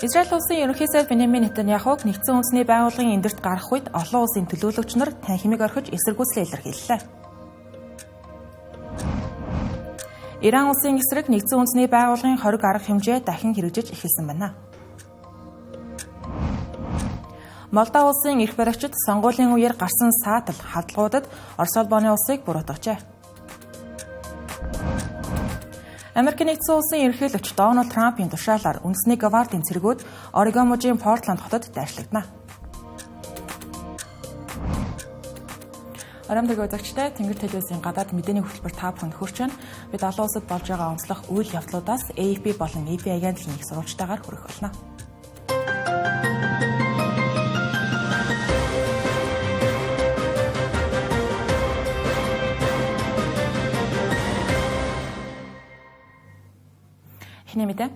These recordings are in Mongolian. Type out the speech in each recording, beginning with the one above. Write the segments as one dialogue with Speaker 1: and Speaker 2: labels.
Speaker 1: Израиль улсын ерөнхий сайд Беньямин Нетаньяхуг нэгдсэн үндэсний байгууллагын эндэрт гарах үед олон улсын төлөөлөгч нар танхимыг орхиж эсэргүүцлээ илэрхийллээ. Иран улсын эсрэг нэгдсэн үндэсний байгууллагын хориг арга хэмжээ дахин хэрэгжиж эхэлсэн байна. Молдов улсын эрх баригчид сонгуулийн үеэр гарсан саатал халдлагуудад Орос улбаны улсыг буруутгажээ. Америк нэгдсэн улсын ерөнхийлөгч Дональд Трампын тушаалаар үндэсний гвардийн цэргүүд Орегон мужийн Портланд хотод дайрчлагдана. Арамдаг үзэгчтэй Тэнгэр телевизийн гадаад мэдээний хөтөлбөр та бүхэнд хүрч байна. Бид олон улсад болж байгаа онцлог үйл явдлуудаас AFP болон AP агентлагийн их сурвалжтайгаар хүрэх болно. Эхний мэдээ.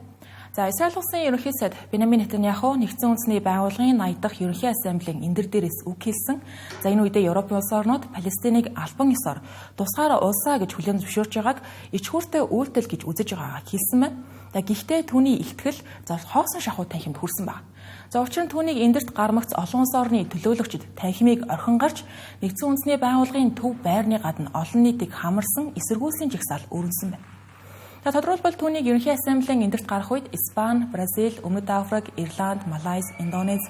Speaker 1: За Израиль улсын ерөнхий сайд Беньямин Нетаньяху нэгдсэн үндэсний байгууллагын 80 дахь ерөнхий ассамблеийн эндэр дээрээс үг хэлсэн. За энэ үедээ Европын улс орнууд Палестиныг албан ёсоор тусгаар улсаа гэж хүлээн зөвшөөрч байгааг ичхүүртэй үйлдэл гэж үзэж байгаагаа хэлсэн байна. Гэхдээ түүний ихтгэл хоосон шахуу танхимд хүрсэн байна. За учир нь түүнийг эндэрт гармагц олон улс орны төлөөлөгчид танхимыг орхин гарч нэгдсэн үндэсний байгууллагын төв байрны гадна олон нийтийг хамарсан эсэргүүцлийн жагсаал өрнөсөн байна. Тодорхойлбол түүнийг ерөнхий ассамблеийн эндэрт гарах үед Испани, Бразил, Өмнөд Африк, Ирланд, Малайз, Индонез,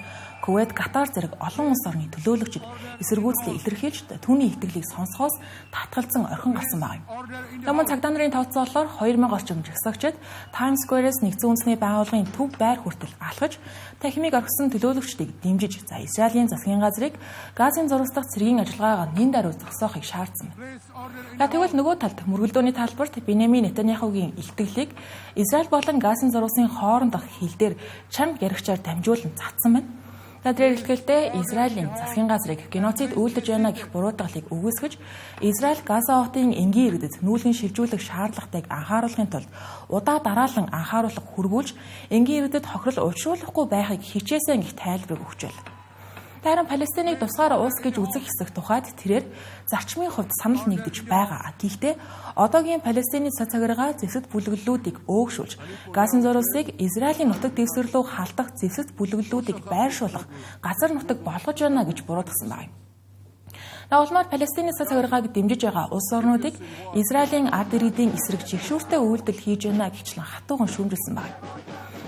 Speaker 1: Кувейт, Катар зэрэг олон улс орны төлөөлөгчид эсэргүүцлээ илэрхийлж түүний итгэлийг сонсохоос татгалзан орхин гарсан байна. Мөн цагдаа нарын тооцоололоор 2000 орчим жагсаагчид Times Square-с нэгдсэн үндэсний байгууллагын төв байр хүртэл алхаж танхимыг орхисон төлөөлөгчдийг дэмжиж Израилийн засгийн газрыг Газын зурагсдах цэргийн ажиллагаагаа нэн даруй зогсоохыг шаардсан байна. Тэгвэл нөгөө талд мөргөлдөөний талбарт Беньямин Нетаньяхугийн илтгэлийг Израиль болон Газын зурагсын хоорондох хил дээр чанга яригчаар дамжуулан цацсан байна. Тэр илтгэлдээ Израилийн засгийн газрыг геноцид үйлдэж байна гэх буруутгалыг үгүйсгэж Израиль Газа хотын энгийн иргэдэд нүүлгэн шилжүүлэх шаардлагатайг анхааруулахын тулд удаа дараалан анхааруулга хүргүүлж энгийн иргэдэд хохирол учруулахгүй байхыг хичээсэн гэх тайлбарыг өгч байна. Харин Палестиныг тусгаар улс гэж үзэх хэсэг тухайд тэрээр зарчмын хувьд санал нэгдэж байгаа. Гэхдээ одоогийн Палестины цацаграгаа зэвсэгт бүлэглэлүүдийг өөгшүүлж, Газын зурагсыг Израилийн нутаг дэвсгэр рүү халдах зэвсэгт бүлэглэлүүдийг байршуулах газар нутаг болгож байна гэж буруутгасан байна. Улмаар Палестины цацаграгааг дэмжиж байгаа улс орнуудыг Израилийн ард иргэдийн эсрэг жигшүүртэй үйлдэл хийж байна гэхчлэн хатуухан шүүмжилсэн байна.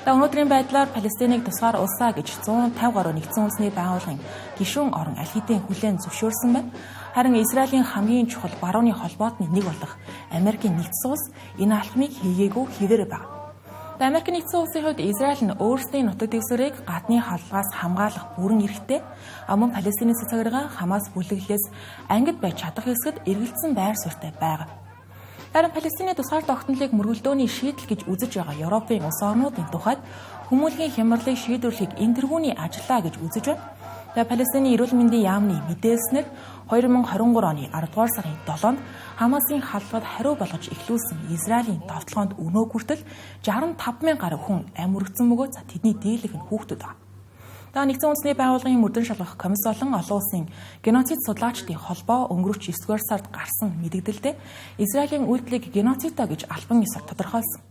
Speaker 1: Өнөөдрийн байдлаар Палестиныг тусгаар улсаа гэж 150 гаруй нэгдсэн үндэсний байгууллагын гишүүн орон аль хэдийн хүлээн зөвшөөрсөн байна. Харин Израилийн хамгийн чухал барууны холбоотны нэг болох Америкийн нэгдсэн улс энэ алхмыг хийгээгүй хэвээр байна. Америкийн нэгдсэн улсын хувьд Израиль нь өөрсдийн нутаг дэвсгэрийг гадны халдлагаас хамгаалах бүрэн эрхтэй. Мөн Палестины цацаграгаа Хамас бүлэглэлээс ангид байж чадах хэсгэд эргэлзсэн байр суурьтай байгаа. Харин Палестины тусгаар тогтнолыг мөргөлдөөний шийдэл гэж үзэж байгаа Европын улс орнуудын тухайд хүмүүнлэгийн хямралыг шийдвэрлэхийг энэ тэргүүний ажиллаа гэж үзэж байна. Палестины эрүүл мэндийн яамны мэдээлснээр 2023 оны 10 дугаар сарын 7-нд Хамасын халдлагад хариу болгож эхлүүлсэн Израилийн товтлогоонд өнөө хүртэл 65,000 гаруй хүн амь өргөцсөн бөгөөд тэдний дийлэх нь хүүхдүүд байна. Нэгдсэн үндэсний байгууллагын мөрдөн шалгах комисс болон олон улсын геноцид судлаачдын холбоо өнгөрөх 9-р сард гарсан мэдээлэлдээ Израилийн үйлдэлийг геноцидоо гэж албан ёсоор тодорхойлсон.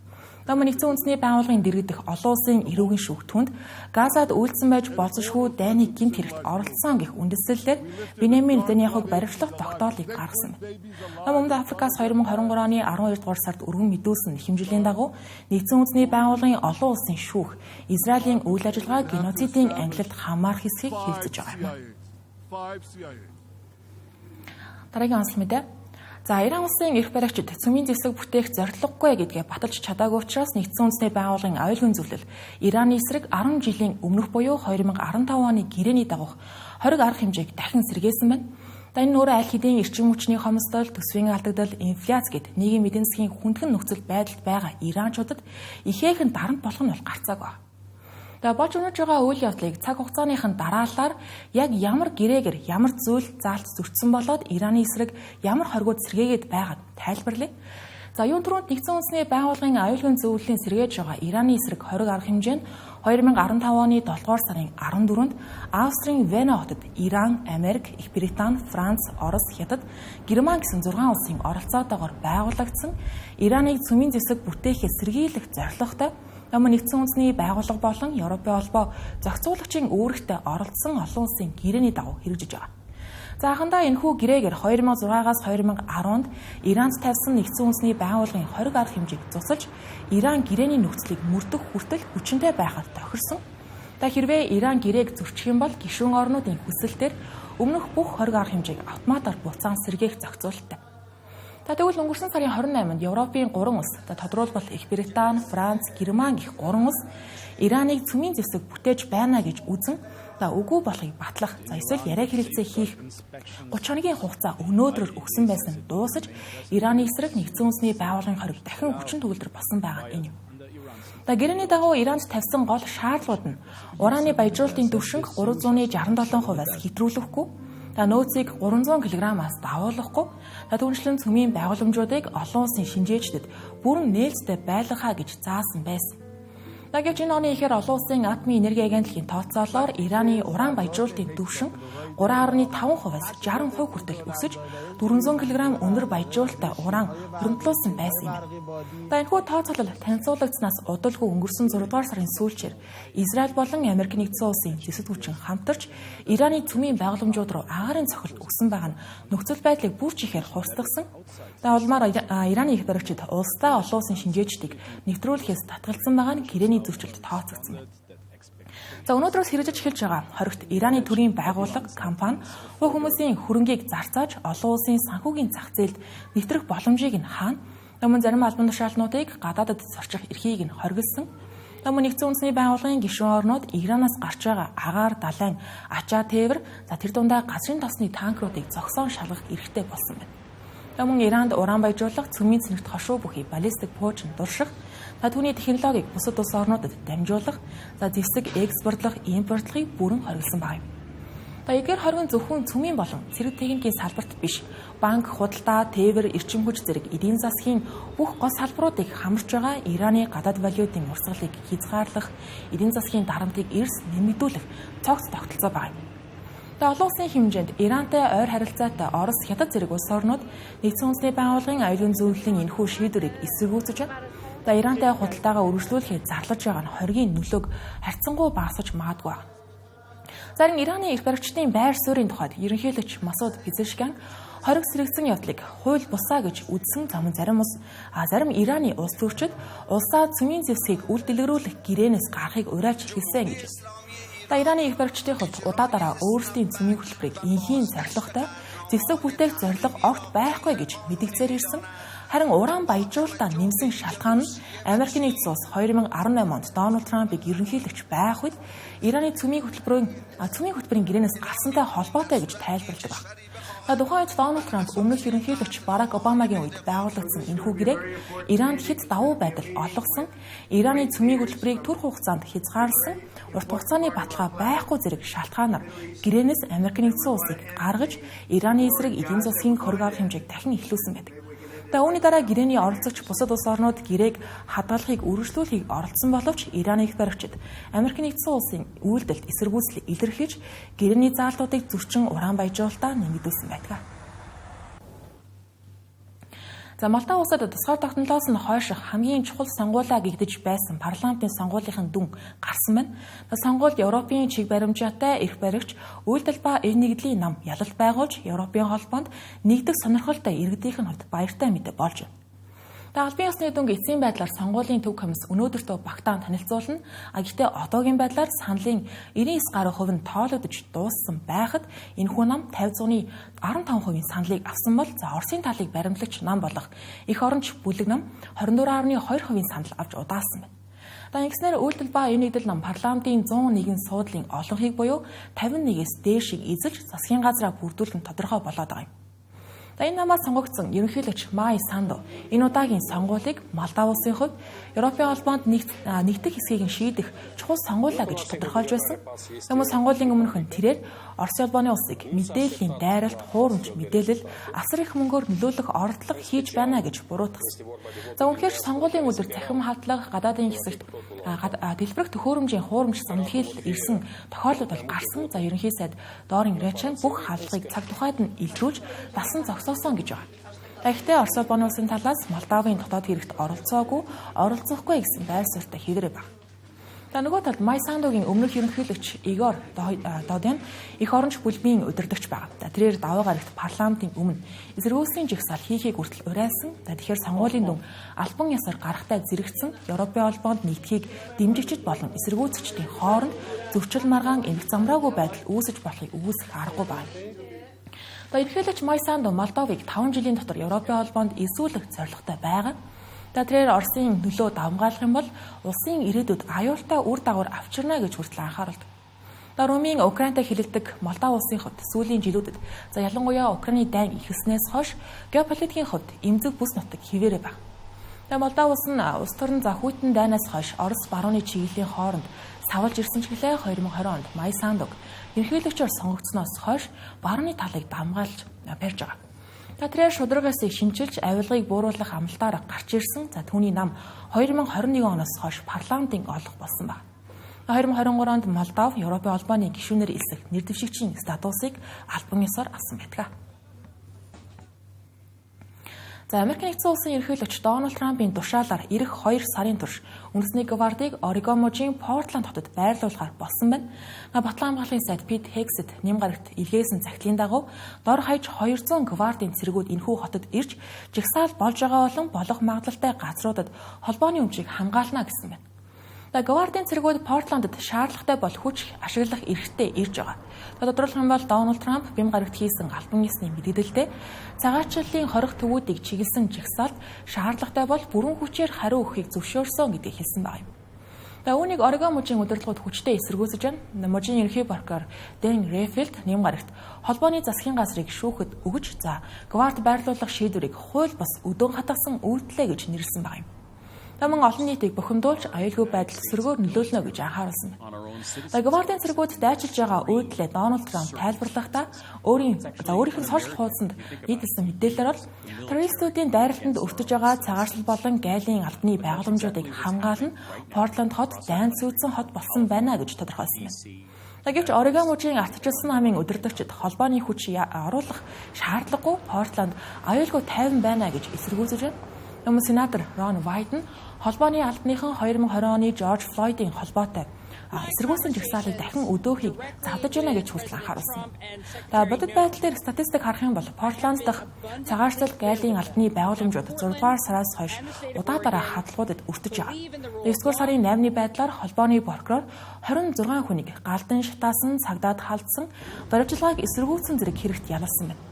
Speaker 1: Нэгдсэн үндэсний байгууллагын дэргэдэх олон улсын эрүүгийн шүүгтүнд Газад үйлдсэн байж болзошгүй дайны гэмт хэрэгт оролцсон гэх үндэслэлээр Беньямин Нетаньяхуг баривчлах тогтоолыг гаргасан байна. Өмнөд Африкаас 2023 оны 12 дугаар сард өргөн мэдүүлсэн хэмжээлийн дагуу нэгдсэн үндэсний байгууллагын олон улсын шүүх Израилийн үйл ажиллагаа геноцидын ангилалд хамаарх хэсгийг хэлцэж байгаа юм. Дараагийн онцлог мэдээ. Иран улсын эрх баригчид цөмийн зэвсэг бүтээх зорилгогүй гэдгээ баталж чадаагүй учраас нэгдсэн үндэсний байгууллагын аюулгүй зөвлөл Ираны эсрэг 10 жилийн өмнөх буюу 2015 оны гэрээний дагуух хориг арга хэмжээг дахин сэргээсэн байна. Энэ нь өөрөө аль хэдийн эрчим хүчний хомсдол, төсвийн алдагдал, инфляц гэд нийгмийн эдийн засгийн хүндхэн нөхцөл байдалд байгаа иранчуудад ихээхэн дарамт болох нь бол гарцааг байна. Болж өнөж байгаа үйл явдлыг цаг хугацааныхын дараалалаар яг ямар гэрээгээр ямар зүйл заалт зөрчсөн болоод Ираны эсрэг ямар хоригуд сэргээгээд байгааг тайлбарлая. Юун түрүүнд нэгдсэн үндэсний байгууллагын аюулгүй зөвлөлийн сэргээж байгаа Ираны эсрэг хориг арга хэмжээ нь 2015 оны 7 дугаар сарын 14-нд Австрийн Вена хотод Иран, Америк, Их Британи, Франц, Орос, Хятад, Герман гэсэн 6 улсын оролцоотойгоор байгуулагдсан Ираныг цөмийн зэвсэг бүтээхээ сэргийлэх зорилготой Өмнө нэгдсэн үндэсний байгууллага болон Европын холбоо зохицуулагчийн үүрэгтээ оролцсон олон улсын гэрээний дагуу хэрэгжиж байгаа. Заахандаа энэхүү гэрээгээр 2006-аас 2010-нд Иранд тавьсан нэгдсэн үндэсний байгууллагын 20 арга хэмжээг зусалж, Иран гэрээний нөхцөлийг мөрдөх хүртэл хүчинтэй байхад тохирсон. Хэрвээ Иран гэрээг зөрчих юм бол гишүүн орнуудын хүсэлтээр өмнөх бүх 20 арга хэмжээг автоматар буцаан сэргээх зохицуулалттай. Тэгвэл өнгөрсөн сарын 28-нд Европын 3 улс, тодорхойлбол Их Британи, Франц, Герман гэх 3 улс Ираныг цөмийн зэвсэг бүтээж байна гэж үзэн үгүй болохыг батлах, эсвэл яриа хэлэлцээ хийх 30 хоногийн хугацаа өнөөдрөөр өгсөн байсан дуусаж, Ираны эсрэг нэгдсэн үндэсний байгууллагын хориг дахин хүчин төгөлдөр болсон байгаа энэ юм. Гэрээний дагуу Иранд тавьсан гол шаардлагууд нь ураны баяжуулалтын түвшинг 367%-аас хэтрүүлэхгүй, нөөцийг 300 кг-аас давуулахгүй, түүнчлэн цөмийн байгууламжуудыг олон улсын шинжээчдэд бүрэн нээлттэй байлгахаа гэж заасан байсан. Гэвч энэ оны ихээр олон улсын атомын энерги агентлагийн тооцоолоор Ираны уран баяжуулалтын түвшин 3.5%-аас 60% хүртэл өсөж 400 кг өндөр баяжуулалттай уран хөрөнгөлүүлсэн байсан юм. Энэхүү тооцоолол танилцуулагдсанаас удалгүй өнгөрсөн 6 дугаар сарын сүүлчээр Израиль болон Америк нэгдсэн улсын зэвсэг хүчин хамтарч Ираны цөмийн байгууламжууд руу агаарын цохилт өгсөн байгаа нь нөхцөл байдлыг бүр чихээр хурцдагсан. Улмаар Ираны их баригчид улсдаа олон улсын шинжээчдийг нэвтрүүлэхээс татгалзсан байгаа нь гэрээний зөрчилд тооцогдсон байна. Өнөөдрөөс хэрэгжиж эхэлж байгаа хоригт Ираны төрийн байгууллага, компани бүх хүмүүсийн хөрөнгийг зарцааж олон улсын санхүүгийн зах зээлд нэвтрэх боломжийг нь хаана, өмнө зарим албан тушаалнуудыг гадаадд зорчих эрхийг нь хоригдсон. Өмнө нэгдсэн үндэсний байгууллагын гишүүн орнууд Иранаас гарч байгаа агаар, далайн, ачаа тээвэр, тэр дундаа газрын тосны танкеруудыг зогсоон шалгах эрхтэй болсон байна. Өмнө Иранд уран баяжуулах, цөмийн цэнэгт хошуу бүхий баллистик пуужин дурших, түүний технологиг бусад улс орнуудад дамжуулах, зэвсэг экспортлох, импортлохыг бүрэн хориглосон байна. Эдгээр хоригн зөвхөн цөмийн болон цэрэг техникийн салбарт биш, банк, худалдаа, тээвэр, эрчим хүч зэрэг эдийн засгийн бүх гол салбаруудыг хамарч байгаа Ираны гадаад валютын урсгалыг хязгаарлах, эдийн засгийн дарамтыг эрс нэмэгдүүлэх цогц тогтолцоо байна. Олон улсын хэмжээнд Ирантай ойр харилцаатай Орос, Хятад зэрэг улс орнууд нэгдсэн үндэсний байгууллагын аюулын зөвлөлийн энэхүү шийдвэрийг эсэргүүцэж байна. Ирантай худалдаагаа үргэлжлүүлэхэд зарлаж байгаа нь хоригийн нөлөөг харьцангуй багасгаж магадгүй байна. Зарим Ираны их баригчдын байр суурийн тухайд ерөнхийлөгч Масуд Пезешкиан хориг сэрэгцэн явдлыг хууль бусаа гэж үзсэн зарим Ираны улс төрчид улсаа цөмийн зэвсгийг үл дэлгэрүүлэх гэрээнээс гарахыг уриалж хэлсэн гэж. Ираны их баригчдын хувьд удаа өөрсдийн цөмийн хөтөлбөрийг инхийн зорилготой зэвсэг бүтээх зорилго огт байхгүй гэж мэдгцээр ирсэн. Харин уран баяжуулалтаа нэмсэн шалтгаан нь Америкийн нэгдсэн улс 2018 онд Дональд Трампыг ерөнхийлөгч байх үед Ираны цөмийн хөтөлбөрийн гэрээнээс гарсантай холбоотой гэж тайлбарладаг байна. Тухайн үед Дональд Трамп өмнөх ерөнхийлөгч Барак Обамагийн үед байгуулагдсан энэхүү гэрээг Иранд хэд давуу байдал олгосон, Ираны цөмийн хөтөлбөрийг түр хугацаанд хязгаарласан, урт хугацааны баталгаа байхгүй зэрэг шалтгаанаар гэрээнээс Америкийн нэгдсэн улсыг гаргаж Ираны эсрэг эдийн засгийн хориг арга хэмжээг дахин эхлүүлсэн байдаг. Үүний дараа гэрээний оролцогч бусад улс орнууд гэрээг хадгалахыг үргэлжлүүлэхийг оролдсон боловч Ираны их баригчид Америкийн нэгдсэн улсын үйлдэлд эсэргүүцэл илэрхийлж гэрээний заалтуудыг зөрчин уран баяжуулалтаа нэмэгдүүлсэн байдаг. Малта улсад тусгаар тогтнолоос нь хойш хамгийн чухал сонгуулиа гэгдэж байсан парламентын сонгуулийн дүн гарсан байна. Сонгуульд Европын чиг баримжаатай эрх баригч үйлдэл ба эв нэгдлийн нам ялалт байгуулж Европын холбоонд нэгдэх сонирхолтой иргэдийнх нь хувьд баяртай мэдээ болж байна. Албан ёсны дүнг эцсийн байдлаар сонгуулийн төв комисс өнөөдөртөө багтаан танилцуулна. Гэхдээ одоогийн байдлаар саналын 99 гаруй хувь нь тоологдож дууссан байхад энэхүү нам 50-ны 15% саналыг авсан бол Оросын талыг баримтлагч нам болох Эх оронч бүлэг нам 24.2% санал авч удаасан байна. Ингэснээр үйлдэл ба эв нэгдэл нам парламентын 101 суудлын олонхийг буюу 51-ээс дээшийг эзэлж засгийн газраа бүрдүүлэх нь тодорхой болоод байгаа юм. Энэ намаас сонгогдсон ерөнхийлөгч Май Санду энэ удаагийн сонгуулийг Малта улсын хувьд Европын холбоонд нэгдэх хэсгийг шийдэх чухал сонгуулиа гэж тодорхойлж байсан. Сонгуулийн өмнөх нь тэрээр Орос улбаны улсыг мэдээллийн дайралт, хуурамч мэдээлэл, асар их мөнгөөр нөлөөлөх оролдлого хийж байна гэж буруутгасан. Үнэхээр сонгуулийн өдөр цахим хадлага, гадаадын хэсэгт дэлбэрэх төхөөрөмжийн хуурамч санал хийл ирсэн тохиолдол бол гарсан. Ерөнхий сайд Дорин Рэчен бүх хаалгыг цаг тухайд нь илрүүлж дасан зогсоосон гэж байна. Гэхдээ Орос улбаны улсын талаас Молдовын дотоод хэрэгт оролцоогүй гэсэн байр суурьтай хэлээрэй баг. Нөгөө талд Май Сандогийн өмнөх ерөнхийлөгч Игор Додон их оронч бүлбийн удирдагч байгаа. Тэрээр даваа гарагт парламентын өмнө эсэргүүцлийн жигсаал хийхийг хүртэл уриалсан. Тэгэхээр сонгуулийн дүн албан ёсоор гарахтай зэрэгцсэн Европын холбоонд нэгдэхийг дэмжигчид болон эсэргүүцэгчдийн хооронд зөрчил маргаан эмх замраагүй байдал үүсэж болохыг үүсэх аргагүй байна. Ерөнхийлөгч Май Сандо Молдовыг 5 жилийн дотор Европын холбоонд эсвүүлэх зорилготой байгаа. Тэрээр Оросын нөлөө давмгаалах юм бол улсын ирээдүйд аюултай үр дагавар авчирна гэж хүртэл анхааруулдаг. Румын Украинтай хилэлдэг Молдов улсын хувьд сүүлийн жилүүдэд ялангуяа Украины дайн ихснээс хойш геополитикийн хувьд эмзэг бүс нутаг хിവэрэ баг. Молдов улс нь улс төрийн хүйтэн дайнаас хойш Орос барууны чиглэлийн хооронд савлж ирсэн ч гэлээ 2020 онд Май Сандог ерөнхийлөгчөөр сонгогдсноос хойш барууны талыг дамгаалж барьж байгаа. Тэрээр шударгаас шинжилж авилгыг бууруулах амлалтаар гарч ирсэн. Түүний нам 2021 оноос хойш парламентын олох болсон байна. 2023 онд Молдов Европын холбооны гишүүнээр элсэх нэр дэвшигчийн статусыг албан ёсоор авсан байдаг. Америк нэгдсэн улсын ерөнхийлөгч Дональд Трампын тушаалаар ирэх 2 сарын турш үндэсний гвардийг Орегон мужийн Портланд хотод байрлуулахаар болсон байна. Батлан хамгааллын сайд Пит Хексет нэм гарагт илгээсэн цагтлын дагуу дор хаяж 200 гвардийн цэргүүд энэхүү хотод ирж жигсаал болж байгаа болон болох магадлалтай газруудад холбооны өмчийг хамгаална гэсэн байна. Гвардийн цэргүүд Портландд шаардлагатай бол хүч ашиглах эрхтэй ирж байгаа. Тодорхойлох юм бол Дональд Трамп бям гарагт хийсэн албан ёсны мэдээлэлдээ цагаачлалын хорих төвүүдийг чиглэсэн жигсаалд шаардлагатай бол бүрэн хүчээр хариу өгөхийг зөвшөөрсөн гэдгийг хэлсэн байна. Үүнийг Орегон мужийн удирдлагууд хүчтэй эсэргүүцэж байна. Мужийн ерөнхий прокурор Дэн Рефилд нэм гарагт холбооны засгийн газрыг шүүхэд өгж гвард байрлуулах шийдвэрийг хууль бус өдөөн хатгасан үйлдэлээ гэж нэрлсэн байна. Мөн олон нийтийг бухимдуулж аюулгүй байдал төсвөргөөр нөлөөлнө гэж анхааруулсан байна. Гвардийн цэргүүд дайчилж байгаа үйлдэлээ Дональд Трамп тайлбарлахдаа өөрийнх нь сошиал хуудсанд нийтэлсэн мэдээлэлээр бол террористуудын дайралтанд өртөж байгаа цагаачлал болон гайлын албаны байгууламжуудыг хамгаална, Портланд хот дайн сүйдсэн хот болсон байна гэж тодорхойлсон байна. Гэвч Орегон мужийн ардчилсан намын удирдагчид холбооны хүч оруулах шаардлагагүй Портланд аюулгүй тайван байна гэж эсэргүүцэж байна. Сенатор Рон Вайден холбооны албаныхан 2020 оны Жорж Флойдын холбоотой эсэргүүцсэн жигсаалыг дахин өдөөхийг завдаж байна гэж хүртэл анхааруулсан. Бодит байдал дээр статистик харах юм бол Портланд дахь цагаачлал гайлын албаны байгууламжууд 6-р сараас хойш удаа хадлуудад өртөж байгаа. 9-р сарын 8-ны байдлаар холбооны прокурор 26 хүнийг галдан шатаасан, цагдаад халдсан, баримтлагыг эсэргүүцсэн зэрэг хэрэгт ялсан байна.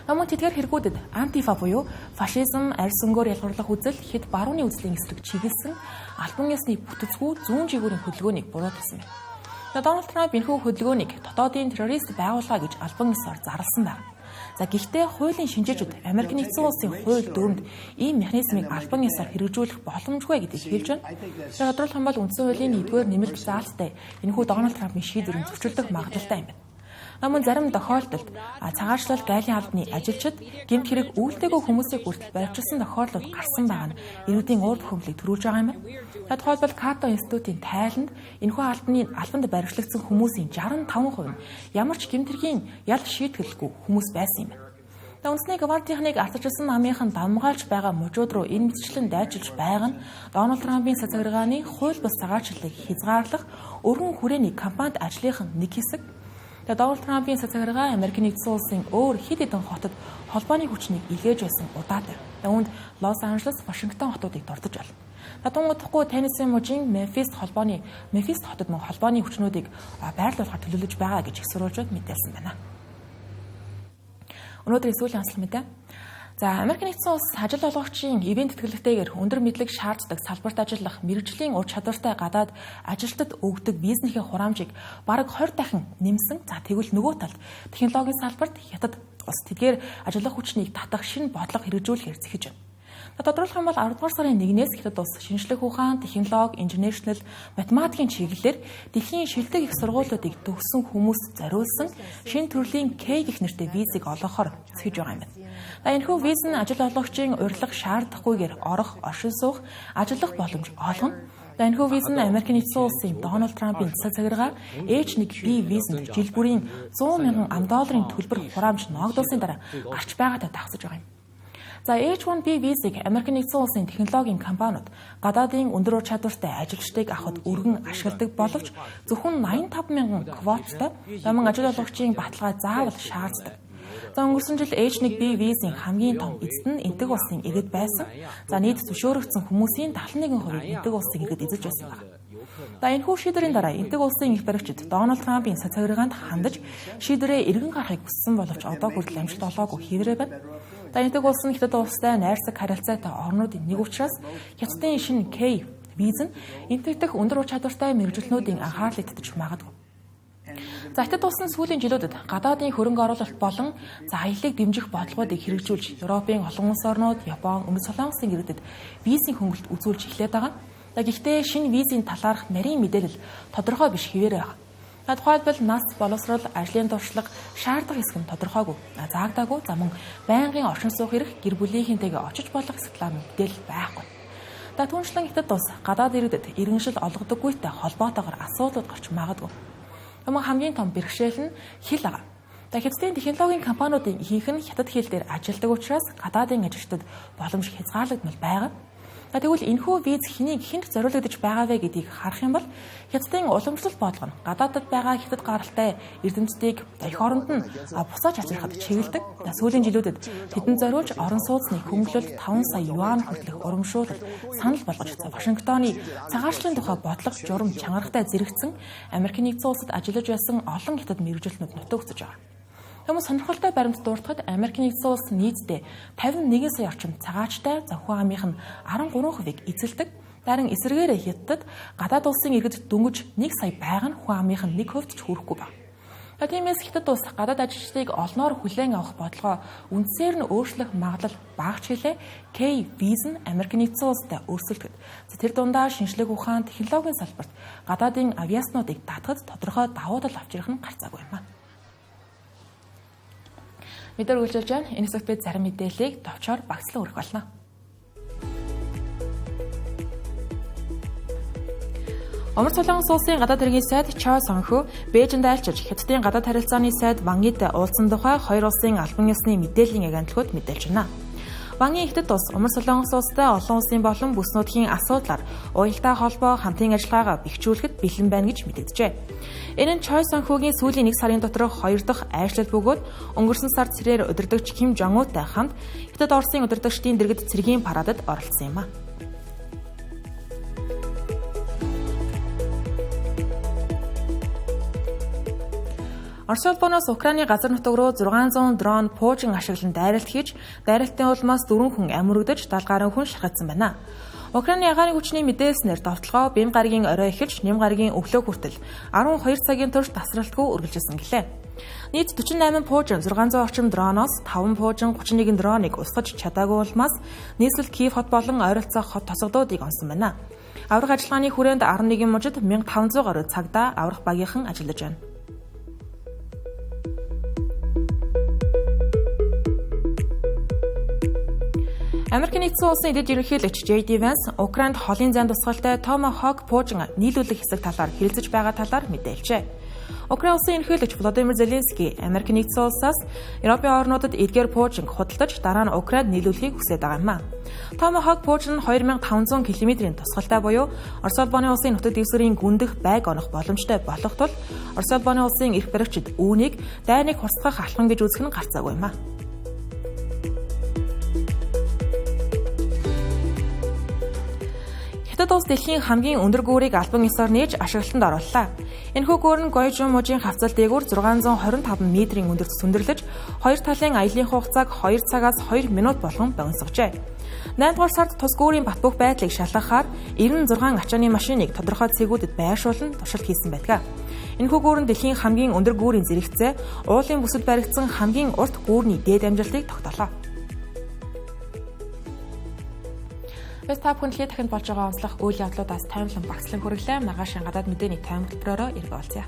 Speaker 1: Мөн тэдгээр хэрэгүүдэд антифа буюу фашизм, арьс өнгөөр ялгарлах үзэл, хэд барууны үзлийн эсрэг чиглэсэн албан ёсны бүтэцгүй зүүн жигүүрийн хөдөлгөөнийг буруутгасан байна. Дональд Трамп энэхүү хөдөлгөөнийг дотоодын террорист байгууллага гэж албан ёсоор зарласан байна. Гэхдээ хуулийн шинжээчид Америк нэгдсэн улсын хууль дүрмд ийм механизмыг албан ёсоор хэрэгжүүлэх боломжгүй гэдгийг хэлж байна. Тодорхойлох юм бол үндсэн хуулийн 1-р нэмэлт заалттай энэхүү Дональд Трампын шийдвэрийг зөрчилдөх магадлалтай юм байна. Мөн зарим тохиолдолд цагаачлал гайлын албаны ажилчид гэмт хэрэг үйлдэггүй хүмүүсийг хүртэл баривчилсан тохиолдлууд гарсан байгаа нь ирүүдийн уур бухимдлыг төрүүлж байгаа юм байна. Тухайлбал Като институтын тайланд энэхүү албанд баривчлагдсан хүмүүсийн 65% нь ямар ч гэмт хэргийн ял шийтгэлгүй хүмүүс байсан юм байна. Үндэсний гвардийнхныг ардчилсан намынхан дамгаалж байгаа мужууд руу энэ мэтчлэн дайчилж байгаа нь Дональд Трампын цацаграгааны хууль бус цагаачлалыг хязгаарлах өргөн хүрээний кампанит ажлынхан нэг хэсэг. Дональд Трампын цацаграгаа Америк нэгдсэн улсын өөр хэд хэдэн хотод холбооны хүчнийг илгээж байсан удаатай. Үүнд Лос Анжелес, Вашингтон хотуудыг дурдж байна. Татангуудахгүй Теннесси мужийн Мемфис хотод мөн холбооны хүчнүүдийг байрлуулахаар төлөвлөж байгаа гэж их сурвалжууд мэдээлсэн байна. Өнөөдрийн сүүлийн онцлог мэдээ. Америк нэгдсэн улс ажил олгогчийн ивент тэтгэлэгтэйгээр өндөр мэдлэг шаарддаг салбарт ажиллах мэргэжлийн ур чадвартай гадаад ажилтнад өгдөг визний хураамжийг бараг 20 дахин нэмсэн. Тэгвэл нөгөө талд технологийн салбарт хятад улс тэдгээр ажиллах хүчнийг татах шинэ бодлого хэрэгжүүлэхээр зэхэж байна. Тодорхойлох юм бол 10-р сарын 1-ээс хятад улс шинжлэх ухаан, технологи, инженерчлэл, математикийн чиглэлээр дэлхийн шилдэг их сургуулиудыг төгссөн хүмүүст зориулсан шинэ төрлийн K гэх нэртэй визийг олгохоор зэхэж байгаа юм байна. Энэхүү виз нь ажил олгогчийн урилга шаардахгүйгээр орох, оршин суух, ажиллах боломж олгоно. Энэхүү виз нь Америк нэгдсэн улсын Дональд Трампын цацаграгаа H1B визэнд жил бүрийн $100,000 төлбөр хураамж ногдуулсны дараа гарч байгаатай давхсаж байгаа юм. За H1B визийг Америкийн нэгдсэн улсын технологийн компаниуд гадаадын өндөр ур чадвартай ажилчдыг авахд өргөн ашигладаг боловч зөвхөн 85,000 квоттой намын ажил олгогчийн баталгаа заавал шаарддаг. За өнгөрсөн жил H1B визийн хамгийн том эзэд нь энтэг улсын иргэд байсан. За нийт зөвшөөрөгдсөн хүмүүсийн 71% энтэг улсын иргэд эзэж байсан байна. За энэхүү шийдвэрийн дараа энтэг улсын их баригчид Дональд Трампын цацагргаанд хандаж шийдвэрээ эргэн гарахыг хүссэн боловч одоо хүртэл амжилт олоогүй хэврээ байна. За энтэг улс нь Хятад улстай найрсаг харилцаатай орнуудын нэг учраас Хятадын шинэ K виз нь энтэг дэх өндөр ур чадвартай мэргэжилтнүүдийн анхаарлыг татаж магадгүй. За Хятад улс нь сүүлийн жилүүдэд гадаадын хөрөнгө оруулалт болон аяллыг дэмжих бодлогуудыг хэрэгжүүлж Европын олон улс орнууд, Япон, Өмнөд Солонгосын иргэдэд визийн хөнгөлөлт үзүүлж эхлээд байгаа. Гэхдээ шинэ визийн талаарх нарийн мэдээлэл тодорхой биш хэвээр байна. Тухайлбал нас боловсрол, ажлын туршлага, шаардах хэсэг нь тодорхойгүй, заагдаагүй, за мөн байнгын оршин суух эрх, гэр бүлийнхэнтэйгээ очиж болох хэсэг талаар мэдээлэл байхгүй. Түүнчлэн Хятад улс гадаад иргэдэд иргэншил олгодоггүйтэй холбоотойгоор асуудлууд гарч магадгүй. Хамгийн том бэрхшээл нь хэл ага. Хятадын технологийн компаниудын ихэнх нь хятад хэл дээр ажилладаг учраас гадаадын ажилчдад боломж хязгаарлагдмал байгаа. Тэгвэл энэхүү виз хэнд зориулагдаж байгаа вэ гэдгийг харах юм бол Хятадын уламжлалт бодлого нь гадаадд байгаа хятад гаралтай эрдэмтдийг эх оронд нь бусаад чацрахад чиглэдэг. Сүүлийн жилүүдэд тэдэнд зориулж орон сууцны хөнгөлөлт 5 сая юан хүртэлх урамшуулал санал болгож Вашингтоны цагаарчлалын тухай бодлого журам чангарахтай зэрэгцэн Америкийн нэгдсэн улсад ажиллаж байсан олон хятад мэргэжилтнүүд нутагцж байгаа. Хүмүүс сонирхолтой баримт дуртахад Америкийн нэгдсэн улс нийтдээ 51 сая орчим цагаачтай хүн амынх нь 13%-ийг эзэлдэг. Дарин эсвэргээрээ Хятадд гадаад улсын иргэд дөнгөж 1 сая байгаа нь хүн амынх нь 1% ч хүрэхгүй байна. Тиймээс Хятад улс гадаад ажилчдыг олноор хүлээн авах бодлогоо үндсээр нь өөрчлөх магадлал багч хэлээ. K виз нь Америкийн нэгдсэн улстай өрсөлдөхөд тэр дундаа шинжлэх ухаан, технологийн салбарт гадаадын авиаснуудыг татахад тодорхой давуу тал авчрах нь гарцаагүй юм. Мэдээр үйлчилж байна. Энэ хэсэгт бид зарим мэдээллийг товчоор багцлан өргөх болно. Өмнөд Солонгос улсын гадаад хэргийн сайд Чо Сонху Бээжинд айлчилж Хятадын гадаад харилцааны сайд Вангитай уулзсан тухай хоёр улсын албан ёсны мэдээллийн агентлагууд мэдээлж байна. Вангийн Хятад улс Өмнөд Солонгос улстай олон улсын болон бүс нутгийн асуудлаар уялдаа холбоо хамтын ажиллагаагаа бэхжүүлэхэд бэлэн байна гэж мэдэгджээ. Энэ нь Чой Сонхугийн сүүлийн 1 сарын доторх 2 дахь айшлал бөгөөд өнгөрсөн сард цэрээр удирдагч Ким Жон Унтай хамт Хятад Оросын удирдагчдын дэргэд цэргийн парадад оролцсон юм. Орос улбоноос Украины газар нутаг руу 600 дрон Пуужин ашиглан дайралт хийж, дайралтын улмаас 4 хүн амьрагдаж 70 гаруй хүн шахагдсан байна. Украины агаарын хүчний мэдээлснээр довтлогоо бям гарагийн орой эхэлж, нэм гарагийн өглөө хүртэл 12 цагийн турш тасралтгүй үргэлжилсэн гэлээ. Нийт 48 Пуужин 600 орчим дроноос 5 Пуужин 31 дроныг усгаж чадаагүй улмаас нийслэл Киев хот болон ойролцоох хот тосгодуудыг онсон байна. Аврах ажиллагааны хүрээнд 11 мужид 1500 гаруй цагдаа аврах багийнхан ажиллаж байна. Америкийн нэгдсэн улсын эдэд ерөнхийлөгч JD Vance Украинд холын зайн тусгалтай Tomahawk Пуужин нийлүүлэх хэсэг талаар хэлэлцэж байгаа талаар мэдээлжээ. Украин улсын ерөнхийлөгч Володимир Зеленский Америкийн нэгдсэн улсаас Европын орнуудад эдгээр Пуужин худалдаж дараа нь Украинд нийлүүлэхийг хүсэж байгаа юм. Tomahawk Пуужин 2500 км-ийн тусгалтай буюу Орос улбооны улсын нутаг дэвсгэрийн гүндэх байг онох боломжтой болох тул Орос улбооны улсын эрх баригчид үүнийг дайныг хурцгах алхам гэж үзэх нь гарцаагүй юм. Хятад улс дэлхийн хамгийн өндөр гүүрийг албан ёсоор нээж ашиглалтанд орууллаа. Энэхүү гүүр нь Гойжун мужийн хавцал дээгүүр 625 метрийн өндөрт сүндэрлэж, хоёр талын аяллын хугацааг 2 цагаас 2 минут болгон богиносгожээ. 8 дугаар сард тус гүүрийн бат бөх байдлыг шалгахаар 96 ачааны машиныг тодорхой цэгүүдэд байршуулан туршилт хийсэн байдаг. Энэхүү гүүр нь дэлхийн хамгийн өндөр гүүрийн зэрэгцээ, уулын бүсэд баригдсан хамгийн урт гүүрний дээд амжилтыг тогтоолоо. Бид та бүхнээ дахин болж байгаа онцлог үйл явдлуудаас таймлан багцлан хүргэлээ. Маргааш гадаад мэдээний тайм хөтөлбөрөөрөө иргэ олзъя.